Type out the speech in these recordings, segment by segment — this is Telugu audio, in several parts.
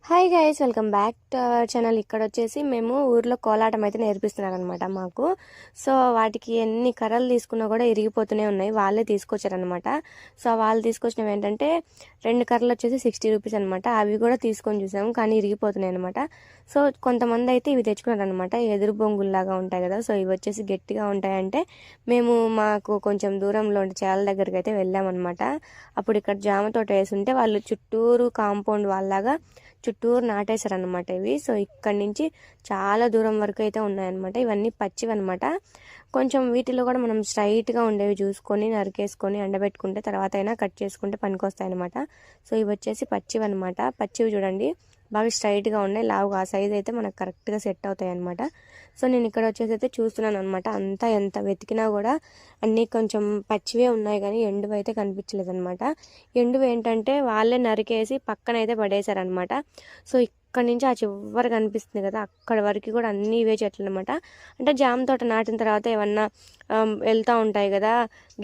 Hi guys, welcome back to our channel. ఇక్కడ వచ్చేసి మేము ఊర్లో కోలాటం అయితే నేర్పిస్తున్నారనమాట మాకు. సో వాటికి ఎన్ని కర్రలు తీసుకున్నా కూడా ఇరిగిపోతూనే ఉన్నాయి. వాళ్ళే తీసుకొచ్చారనమాట. సో వాళ్ళు తీసుకొచ్చినవి ఏంటంటే 2 కర్రలు వచ్చేసి 60 రూపీస్ అనమాట. అవి కూడా తీసుకొని చూసాము, కానీ ఇరిగిపోతున్నాయి అనమాట. సో కొంతమంది అయితే ఇవి తెచ్చుకున్నారనమాట. ఎదురు బొంగుల్లాగా ఉంటాయి కదా, సో ఇవి వచ్చేసి గట్టిగా ఉంటాయంటే మేము మాకు కొంచెం దూరంలో ఉంటే చేల దగ్గరికి అయితే వెళ్ళామన్నమాట. అప్పుడు ఇక్కడ జామ తోట వేసి ఉంటే వాళ్ళు చుట్టూరు కాంపౌండ్ వాళ్ళలాగా చుట్టూరు నాటేశారనమాట ఇవి. సో ఇక్కడ నుంచి చాలా దూరం వరకు అయితే ఉన్నాయన్నమాట. ఇవన్నీ పచ్చివి అనమాట. కొంచెం వీటిలో కూడా మనం స్ట్రైట్గా ఉండేవి చూసుకొని నరికేసుకొని ఎండబెట్టుకుంటే తర్వాత అయినా కట్ చేసుకుంటే పనికొస్తాయి అనమాట. సో ఇవి వచ్చేసి పచ్చివి అనమాట. పచ్చివి చూడండి బాగా స్ట్రైట్గా ఉన్నాయి, లావుగా. ఆ సైజ్ అయితే మనకు కరెక్ట్గా సెట్ అవుతాయి అనమాట. సో నేను ఇక్కడ వచ్చేసి అయితే చూస్తున్నాను అనమాట. అంతా ఎంత వెతికినా కూడా అన్నీ కొంచెం పచ్చివే ఉన్నాయి, కానీ ఎండువి అయితే కనిపించలేదు అనమాట. ఎండువి ఏంటంటే వాళ్ళే నరికేసి పక్కన అయితే పడేశారనమాట. సో ఇక్కడ నుంచి ఆ చివరి కనిపిస్తుంది కదా, అక్కడ వరకు కూడా అన్ని ఇవే చెట్లు అనమాట. అంటే జామ తోట నాటిన తర్వాత ఏమన్నా వెళ్తూ ఉంటాయి కదా,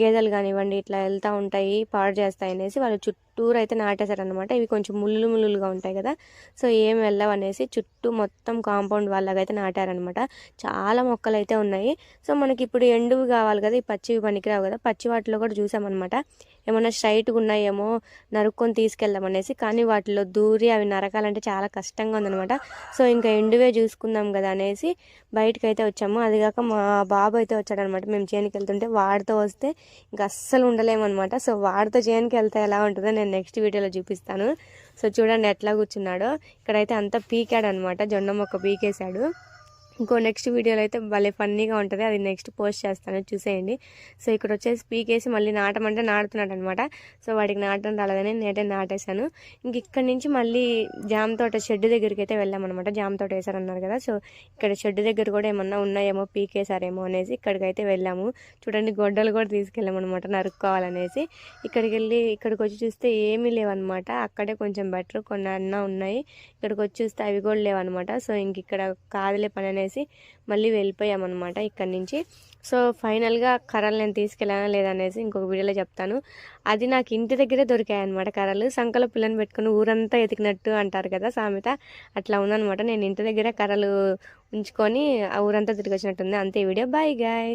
గేదెలు కానివ్వండి ఇట్లా వెళ్తూ ఉంటాయి, పాడు చేస్తాయి అనేసి వాళ్ళు చుట్టూరు అయితే నాటేశారనమాట. ఇవి కొంచెం ముళ్ళుగా ఉంటాయి కదా, సో ఏం వెళ్ళవనేసి చుట్టూ మొత్తం కాంపౌండ్ వాళ్ళగా అయితే నాటారనమాట. చాలా మొక్కలు అయితే ఉన్నాయి. సో మనకి ఇప్పుడు ఎండువి కావాలి కదా, ఈ పచ్చివి పనికిరావు కదా. పచ్చి వాటిలో కూడా చూసామన్నమాట. ఏమన్నా స్ట్రైట్గా ఉన్నాయేమో నరుక్కొని తీసుకెళ్దామనేసి, కానీ వాటిలో దూరి అవి నరకాలంటే చాలా కష్టంగా ఉందనమాట. సో ఇంకా ఎండువే చూసుకుందాం కదా అనేసి బయటకు అయితే వచ్చాము. అదిగాక మా బాబు అయితే వచ్చాడనమాట. మేము చేనుకి వెళ్తుంటే వాడితో వస్తే ఇంకా అస్సలు ఉండలేమన్నమాట. సో వాడితో చేనుకి వెళ్తే ఎలా ఉంటుందో నేను నెక్స్ట్ వీడియోలో చూపిస్తాను. సో చూడండి ఎట్లా కూర్చున్నాడో. ఇక్కడైతే అంతా పీకాడు అనమాట, జొన్న మొక్క పీకేశాడు. ఇంకో నెక్స్ట్ వీడియోలో అయితే భలే ఫన్నీగా ఉంటుంది, అది నెక్స్ట్ పోస్ట్ చేస్తాను, చూసేయండి. సో ఇక్కడ వచ్చేసి పీకేసి మళ్ళీ నాటమంటే నాటుతున్నాడు అనమాట. సో వాడికి నాటడం రాలేదని నేటే నాటేశాను. ఇంక ఇక్కడ నుంచి మళ్ళీ జామ తోట షెడ్ దగ్గరికి అయితే వెళ్ళామన్నమాట. జామ తోట వేసారన్నారు కదా, సో ఇక్కడ షెడ్ దగ్గర కూడా ఏమన్నా ఉన్నాయేమో, పీకేసారేమో అనేసి ఇక్కడికైతే వెళ్ళాము. చూడండి గొడ్డలు కూడా తీసుకెళ్ళామన్నమాట నరుక్కోవాలనేసి. ఇక్కడికి వచ్చి చూస్తే ఏమీ లేవన్నమాట. అక్కడే కొంచెం బెటర్, కొన్ని అన్నా ఉన్నాయి. ఇక్కడికి వచ్చి చూస్తే అవి కూడా లేవన్నమాట. సో ఇంక ఇక్కడ కాదులే పని అనేసి మళ్ళీ వెళ్ళిపోయామన్నమాట ఇక్కడి నుంచి. సో ఫైనల్గా కర్రలు నేను తీసుకెళ్ళానా లేదనేసి ఇంకొక వీడియోలో చెప్తాను. అది నాకు ఇంటి దగ్గరే దొరికాయి అనమాట కర్రలు. సంకల పిల్లని పెట్టుకుని ఊరంతా ఎతికినట్టు అంటారు కదా సామెత, అట్లా ఉందనమాట. నేను ఇంటి దగ్గరే కర్రలు ఉంచుకొని ఆ ఊరంతా తిరిగి వచ్చినట్టుంది. అంతే వీడియో. Bye guy.